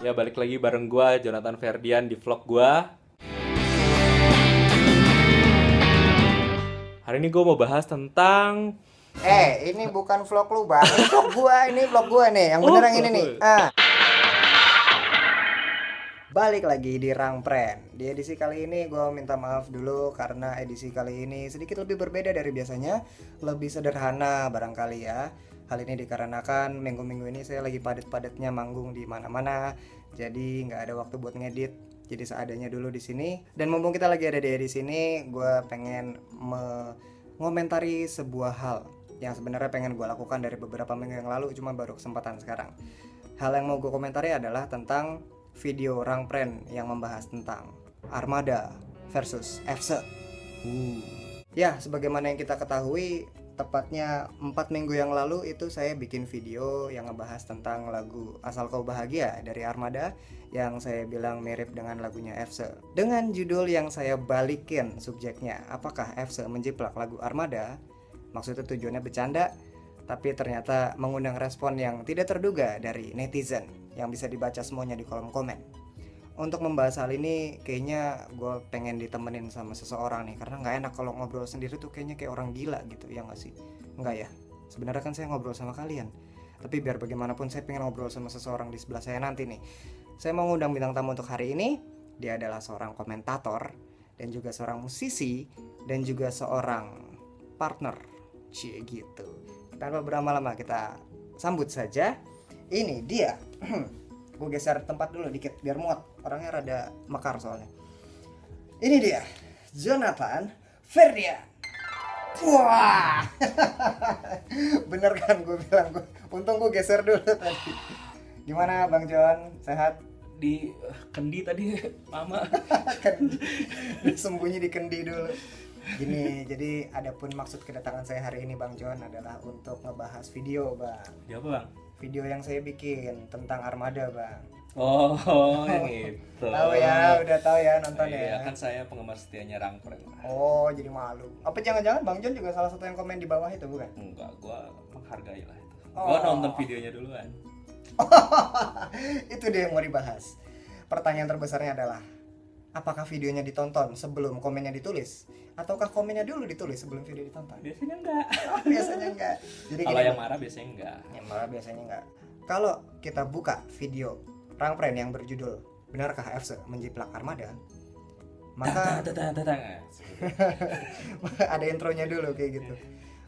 Ya balik lagi bareng gua Jonathan Ferdian di vlog gua. Hari ini gua mau bahas tentang Ini bukan vlog lu, Bang. Ini vlog gua nih. Yang bener yang ini nih. Balik lagi di Rangpren. Di edisi kali ini gua minta maaf dulu karena edisi kali ini sedikit lebih berbeda dari biasanya, lebih sederhana barangkali ya. Hal ini dikarenakan minggu-minggu ini saya lagi padat-padatnya manggung di mana-mana. Jadi nggak ada waktu buat ngedit. Jadi seadanya dulu di sini. Dan mumpung kita lagi ada di edisi ini, gua pengen mengomentari sebuah hal yang sebenarnya pengen gue lakukan dari beberapa minggu yang lalu, cuma baru kesempatan sekarang. Hal yang mau gue komentari adalah tentang video Rangpren yang membahas tentang Armada versus FC. Ya, sebagaimana yang kita ketahui, tepatnya 4 minggu yang lalu itu saya bikin video yang ngebahas tentang lagu Asal Kau Bahagia dari Armada yang saya bilang mirip dengan lagunya FC. Dengan judul yang saya balikin subjeknya, apakah FC menjiplak lagu Armada? Maksudnya tujuannya bercanda, tapi ternyata mengundang respon yang tidak terduga dari netizen yang bisa dibaca semuanya di kolom komen. Untuk membahas hal ini, kayaknya gue pengen ditemenin sama seseorang nih, karena nggak enak kalau ngobrol sendiri tuh kayaknya kayak orang gila gitu, ya nggak sih? Nggak ya? Sebenarnya kan saya ngobrol sama kalian, tapi biar bagaimanapun saya pengen ngobrol sama seseorang di sebelah saya nanti nih. Saya mau ngundang bintang tamu untuk hari ini. Dia adalah seorang komentator, dan juga seorang musisi, dan juga seorang partner. Cie gitu. Tanpa berlama-lama kita sambut saja. Ini dia. Gue geser tempat dulu dikit biar muat. Orangnya rada mekar soalnya. Ini dia, Jonathan Ferdian. Wah. Bener kan gue bilang. Untung gue geser dulu tadi. Gimana Bang Jon? Sehat? di kendi tadi lama. Sembunyi di kendi dulu. Gini, jadi adapun maksud kedatangan saya hari ini Bang Jon adalah untuk ngebahas video Bang. Dia apa, Bang? Video yang saya bikin tentang Armada Bang. Oh, gitu. Tahu ya, udah tahu ya nonton ya. Iya, kan saya penggemar setianya Rangpren. Oh, jadi malu. Apa jangan-jangan Bang Jon juga salah satu yang komen di bawah itu bukan? Enggak, gua menghargai lah itu. Oh. Gua nonton videonya duluan. Itu dia yang mau dibahas. Pertanyaan terbesarnya adalah, apakah videonya ditonton sebelum komennya ditulis? Ataukah komennya dulu ditulis sebelum video ditonton? Biasanya enggak. Biasanya enggak. Jadi Kalau gini, yang marah biasanya enggak. yang malah biasanya enggak. Kalau kita buka video Rangpren yang berjudul Benarkah FC Menjiplak Armada? Maka ada intronya dulu kayak gitu.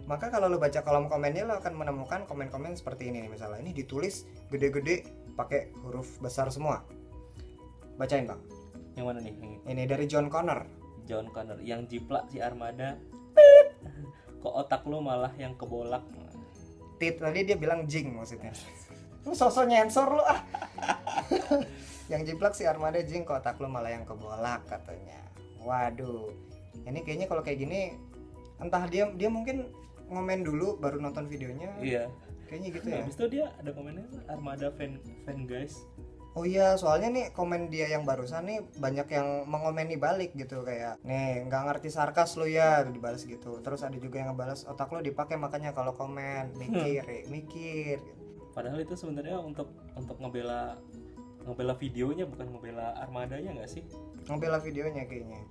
Maka kalau lo baca kolom komennya, lo akan menemukan komen-komen seperti ini nih. Misalnya ini ditulis gede-gede pakai huruf besar semua. Bacain Bang. Yang mana nih? Ini dari John Connor. John Connor yang jiplak si Armada. Kok otak lu malah yang kebolak? Tadi dia bilang jing maksudnya. Lu sosok nyensor lu ah. Yang jiplak si Armada jing, kok otak lu malah yang kebolak katanya. Waduh. Ini kayaknya kalau kayak gini entah dia mungkin ngomen dulu baru nonton videonya. Iya. Kayaknya gitu ya. Habis itu dia ada komennya Armada fan guys. Oh iya, soalnya nih komen dia yang barusan nih banyak yang mengomeni balik gitu, kayak nih nggak ngerti sarkas lu ya, dibalas gitu. Terus ada juga yang ngebalas, otak lu dipakai makanya kalau komen mikir. Padahal itu sebenarnya untuk ngebela videonya, bukan ngebela Armadanya nggak sih? Ngebela videonya kayaknya.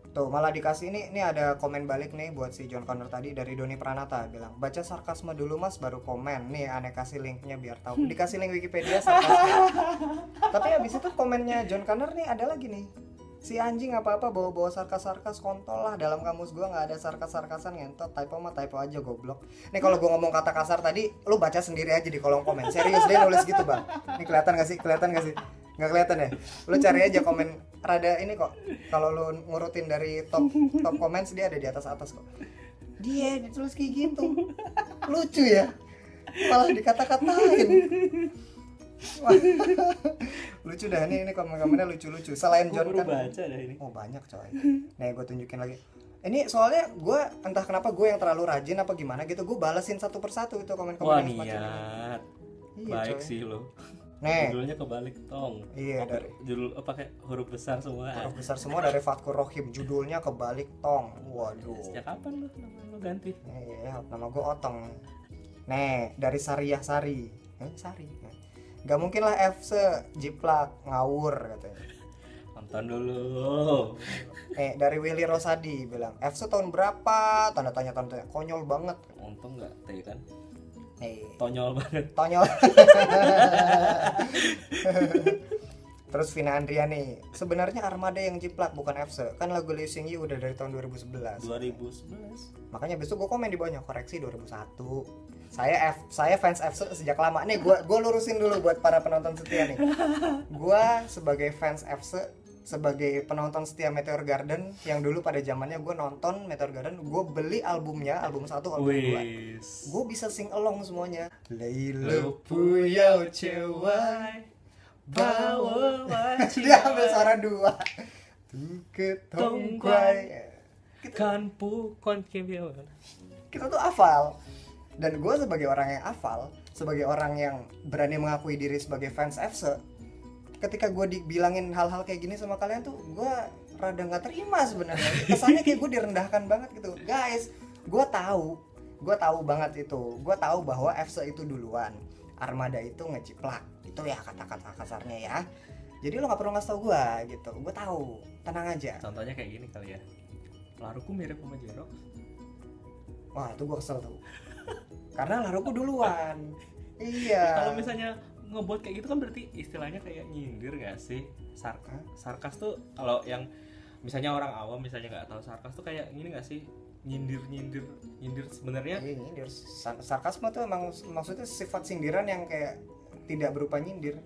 Tuh malah dikasih ini ada komen balik nih buat si John Connor tadi dari Doni Pranata, bilang baca sarkasme dulu mas baru komen. Nih aneh kasih linknya biar tahu. Dikasih link Wikipedia sarkasme. Tapi habis itu komennya John Connor nih ada lagi nih, si anjing apa-apa bawa-bawa sarkas-sarkas, kontol lah, dalam kamus gua nggak ada sarkas-sarkasan, ngentot, typo mah typo aja goblok. Nih kalau gua ngomong kata kasar tadi, lu baca sendiri aja di kolom komen. Serius deh nulis gitu Bang. Ini kelihatan gak sih? Nggak kelihatan ya? Lu cari aja komen rada ini kok. Kalau lu ngurutin dari top comments, dia ada di atas kok. Dia ditulis kayak gitu. Lucu ya? Malah dikata-katain. Lucu dah ini komen-komennya lucu-lucu. Selain John kan baca dah ini. Oh banyak coy. Nih gue tunjukin lagi. Ini soalnya gue entah kenapa gue yang terlalu rajin apa gimana gitu, gue balesin satu persatu itu komen-komen. Wah, yang semacam ini. niat. Iya, Baik coy. sih lo. Nih Judulnya kebalik tong. Iya, dari Judul pakai huruf besar semua. huruf besar semua dari Fatkur Rohim, judulnya kebalik tong. Waduh. Sejak kapan lo nama lo ganti? Iya, nama gue Otong. Nih dari Sariah Sari. Sari. Gak mungkin lah FC jiplak ngawur katanya. Nonton dulu. Dari Willy Rosadi bilang FC tahun berapa, tanda tanya, konyol banget. Untung nggak T kan, Eh, tonyol banget. Tonyol. Terus Vina Andriani, sebenarnya Armada yang jiplak bukan FC. Kan lagu Losing You udah dari tahun 2011. 2011. Makanya besok gue komen di bawahnya, koreksi 2001. Saya fans FC sejak lama. Nih gua lurusin dulu buat para penonton setia nih. Gua sebagai fans FC, sebagai penonton setia Meteor Garden yang dulu pada zamannya gue nonton Meteor Garden, gue beli albumnya, album 1, album 2. Gue bisa sing along semuanya. Leilu puyau cewai bawa wajib. Dia ambil suara 2. Tuketongkwai. Kan pukon kebio. Kita tuh hafal. Dan gue sebagai orang yang hafal, sebagai orang yang berani mengakui diri sebagai fans FC, ketika gue dibilangin hal-hal kayak gini sama kalian tuh, gue rada nggak terima sebenarnya. Kesannya kayak gue direndahkan banget gitu. Guys, gue tahu banget itu. Gue tahu bahwa FC itu duluan, Armada itu ngejiplak. Itu ya kata-kata kasarnya ya. Jadi lo nggak perlu ngasih tau gue gitu. Gue tahu, tenang aja. Contohnya kayak gini kali ya. Laruku mirip sama Jerox. Wah itu gue kesel tuh. Karena Laruku duluan. Iya. Kalau misalnya ngebuat kayak gitu kan berarti istilahnya kayak nyindir gak sih? Sarkas tuh kalau yang misalnya orang awam misalnya nggak tahu sarkas tuh kayak gini gak sih? Nyindir sebenarnya. Iya, nyindir. Sarkasme tuh emang maksudnya sifat sindiran yang kayak tidak berupa nyindir.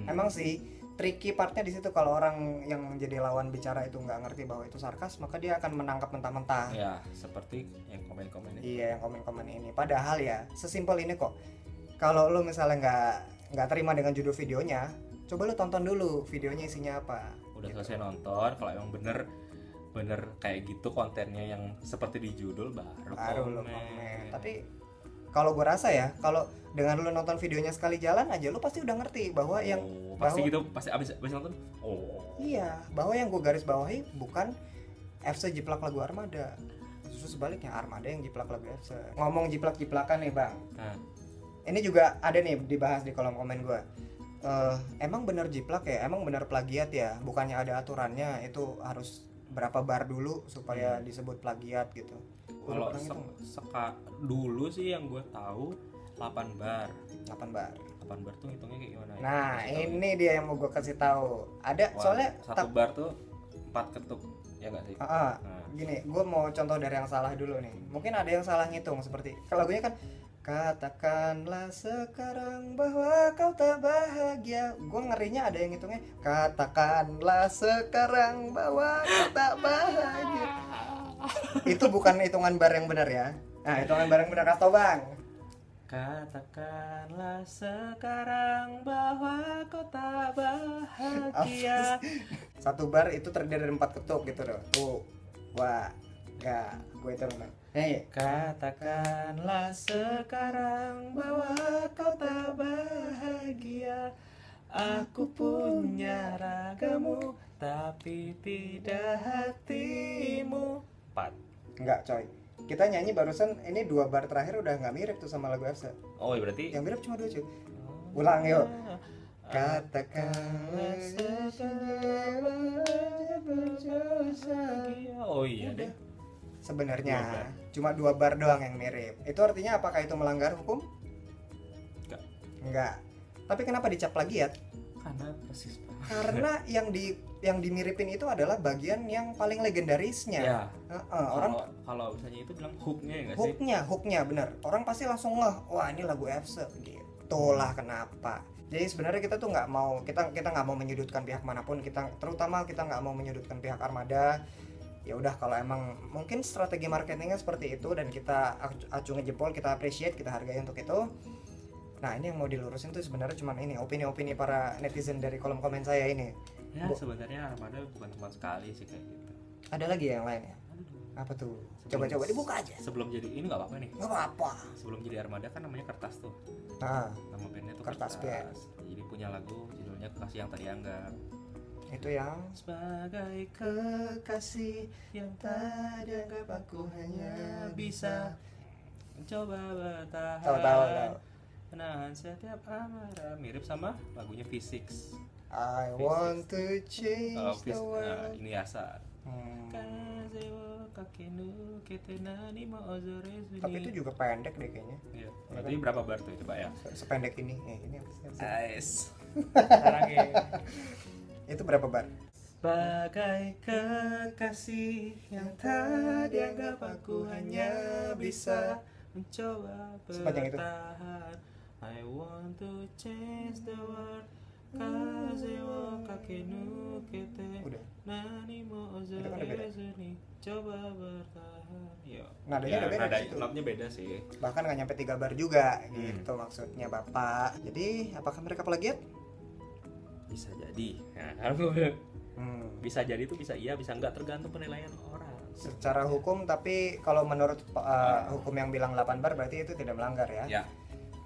Emang sih tricky partnya di situ, kalau orang yang jadi lawan bicara itu nggak ngerti bahwa itu sarkas, maka dia akan menangkap mentah-mentah. Ya, seperti yang komen-komen ini. Iya, yang komen-komen ini. Padahal ya, sesimpel ini kok. Kalau lu misalnya nggak terima dengan judul videonya, coba lu tonton dulu videonya isinya apa. Udah selesai nonton, kalau emang bener kayak gitu kontennya yang seperti di judul baru lu komen. Tapi kalau gue rasa ya, kalau dengan lu nonton videonya sekali jalan aja, lu pasti udah ngerti bahwa pasti gitu, pasti abis nonton. Iya, bahwa yang gue garis bawahi bukan FC jiplak lagu Armada, justru sebaliknya Armada yang jiplak lagu FC. Ngomong jiplak-jiplakan nih bang, ini juga ada nih dibahas di kolom komen gue. Emang bener jiplak ya, emang bener plagiat ya, bukannya ada aturannya itu harus berapa bar dulu supaya disebut plagiat gitu. Kalau dulu sih yang gue tahu 8 bar. 8 bar tuh hitungnya kayak gimana? Nah, ini dia yang mau gue kasih tahu. Ada soalnya satu bar tuh 4 ketuk, ya nggak sih? Gini, gue mau contoh dari yang salah dulu nih. Mungkin ada yang salah ngitung seperti lagunya kan, katakanlah sekarang bahwa kau tak bahagia. Gue ngerinya ada yang ngitungnya, katakanlah sekarang bahwa kau tak bahagia. Itu bukan hitungan bar yang benar ya. Nah, hitungan bar yang benar, kasih tau bang. Katakanlah sekarang bahwa kau tak bahagia. Satu bar itu terdiri dari 4 ketuk gitu loh. Tuh, wah, ya, gue hitung bang. Katakanlah sekarang bahwa kau tak bahagia. Aku punya ragamu, tapi tidak hatimu. 4. Enggak coy, kita nyanyi barusan ini 2 bar terakhir udah nggak mirip tuh sama lagu FC. Oh berarti yang mirip cuma 2 cuy. Ulang yuk. Katakanlah oh iya deh. Sebenarnya cuma 2 bar doang yang mirip. Itu artinya apakah itu melanggar hukum? Enggak. Tapi kenapa dicap plagiat? Karena persis. Karena yang dimiripin itu adalah bagian yang paling legendarisnya. Ya. Orang kalau misalnya itu bilang hooknya ya nggak sih? Hooknya bener. Orang pasti langsung wah ini lagu FC gitu lah kenapa. Jadi sebenarnya kita tuh nggak mau kita nggak mau menyudutkan pihak manapun, terutama kita nggak mau menyudutkan pihak Armada. Ya udah, kalau emang mungkin strategi marketingnya seperti itu dan kita acungi jempol, kita appreciate, kita hargai untuk itu. Nah ini yang mau dilurusin tuh sebenarnya cuma ini opini-opini para netizen dari kolom komen saya ini. Ya sebenarnya Armada bukan cuma sekali sih kayak gitu. Ada lagi yang lain ya? Apa tuh? Coba-coba dibuka aja. Sebelum jadi ini nggak apa-apa nih. Nggak apa-apa. Sebelum jadi Armada kan namanya Kertas tuh. Nama bandnya tuh Kertas Band. Jadi punya lagu judulnya Kekasih Yang Tak Dianggap. Itu yang sebagai kekasih yang tak dianggap, aku hanya bisa mencoba bertahan. Tahu. menahan setiap amarah, mirip sama lagunya V6. I want to change Kalau the world. ini Yasa. Hmm. Tapi itu juga pendek deh kayaknya. Iya. Berarti berapa bar tuh coba ya? Sependek ini. Ini apa sih? Guys. Sekarang ya. Itu berapa bar? Bagai kekasih yang tak dianggap aku hanya bisa mencoba Sepanjang itu. bertahan. I want to change the world. Kaze wo kakenu kete. Udah. Nani mo Itu kan udah beda. ozore coba bertahan. Yo. Nadanya udah beda nada di situ. klubnya beda sih. Bahkan nggak nyampe 3 bar juga gitu maksudnya Bapak. Jadi apakah mereka plagiat? Bisa jadi. Bisa jadi itu bisa iya, bisa enggak, tergantung penilaian orang. Secara hukum, tapi kalau menurut hukum yang bilang 8 bar berarti itu tidak melanggar ya. Ya.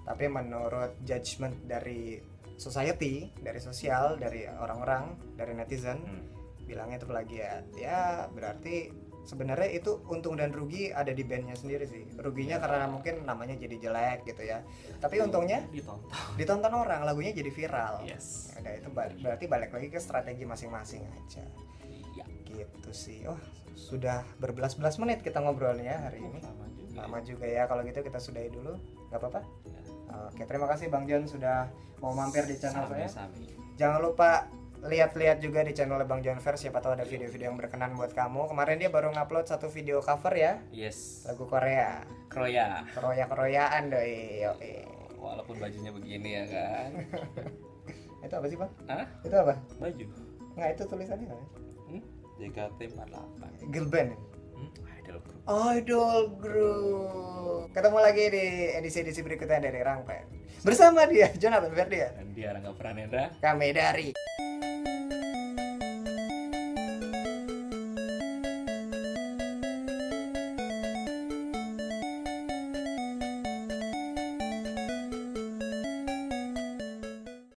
Tapi menurut judgement dari society, dari sosial, dari orang-orang, dari netizen, bilangnya itu plagiat. Ya berarti sebenarnya itu untung dan rugi ada di bandnya sendiri sih. Ruginya karena mungkin namanya jadi jelek gitu ya. Tapi untungnya ditonton orang, lagunya jadi viral. Yes. Ya udah, itu berarti balik lagi ke strategi masing-masing aja. Iya. Gitu sih. Oh, sudah berbelas-belas menit kita ngobrolnya hari ini. Lama juga ya. Kalau gitu kita sudahi dulu, nggak apa-apa? Ya. Oke, terima kasih Bang John sudah mau mampir di channel saya. Sami. Jangan lupa lihat-lihat juga di channel Bang John Vers, siapa tahu ada video-video yang berkenan buat kamu. Kemarin dia baru ngupload satu video cover ya, Yes. lagu Korea. Kroya. Keroya-keroyaan doi. Oke. Walaupun bajunya begini ya kan. Itu apa sih, Bang? Hah? Itu apa? Baju. Nggak, itu tulisannya apa? JKT48. Girl band. Idol group. Idol Group. Ketemu lagi di edisi-edisi berikutnya dari Rangpen. Bersama dia Jonathan Ferdian. Dan dia Rangga Pranendra. Kami dari